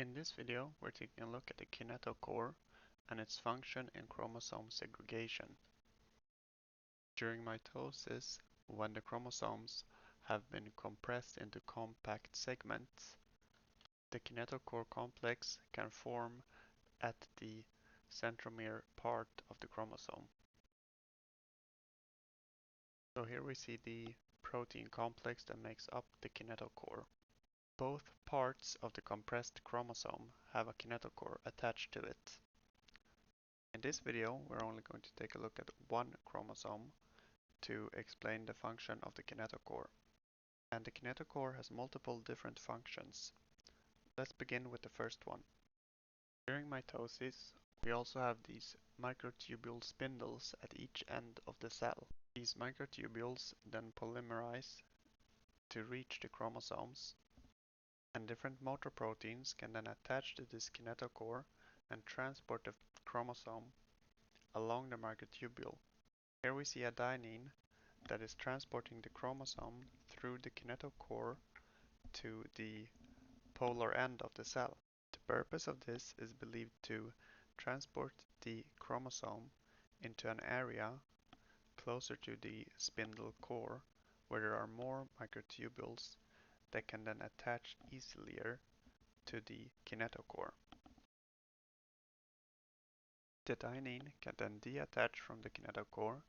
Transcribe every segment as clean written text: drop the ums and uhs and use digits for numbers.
In this video, we're taking a look at the kinetochore and its function in chromosome segregation. During mitosis, when the chromosomes have been compressed into compact segments, the kinetochore complex can form at the centromere part of the chromosome. So here we see the protein complex that makes up the kinetochore. Both parts of the compressed chromosome have a kinetochore attached to it. In this video, we're only going to take a look at one chromosome to explain the function of the kinetochore. And the kinetochore has multiple different functions. Let's begin with the first one. During mitosis, we also have these microtubule spindles at each end of the cell. These microtubules then polymerize to reach the chromosomes, and different motor proteins can then attach to this kinetochore and transport the chromosome along the microtubule. Here we see a dynein that is transporting the chromosome through the kinetochore to the polar end of the cell. The purpose of this is believed to transport the chromosome into an area closer to the spindle core where there are more microtubules that can then attach easier to the kinetochore. The dynein can then deattach from the kinetochore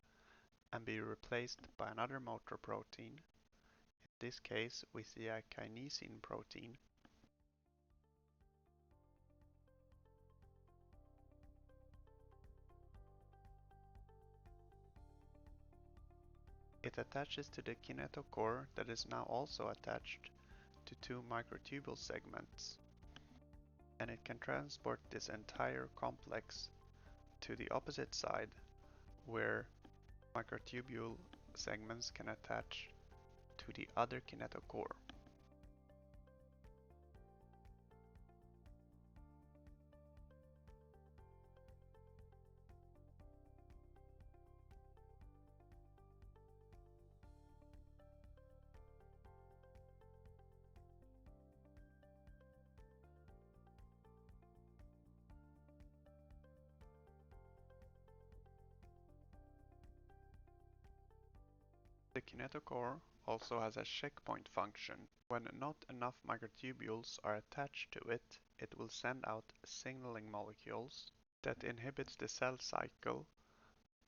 and be replaced by another motor protein. In this case, we see a kinesin protein. It attaches to the kinetochore that is now also attached to two microtubule segments, and it can transport this entire complex to the opposite side where microtubule segments can attach to the other kinetochore. The kinetochore also has a checkpoint function. When not enough microtubules are attached to it, it will send out signaling molecules that inhibits the cell cycle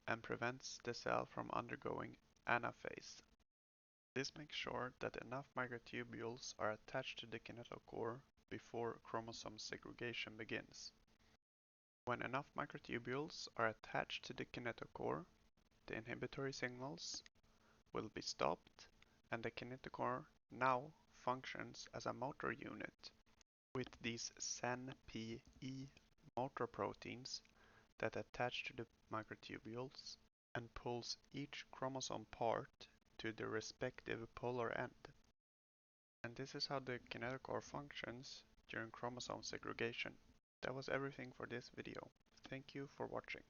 and prevents the cell from undergoing anaphase. This makes sure that enough microtubules are attached to the kinetochore before chromosome segregation begins. When enough microtubules are attached to the kinetochore, the inhibitory signals will be stopped, and the kinetochore now functions as a motor unit with these SEN-PE motor proteins that attach to the microtubules and pulls each chromosome part to the respective polar end. And this is how the kinetochore functions during chromosome segregation. That was everything for this video. Thank you for watching.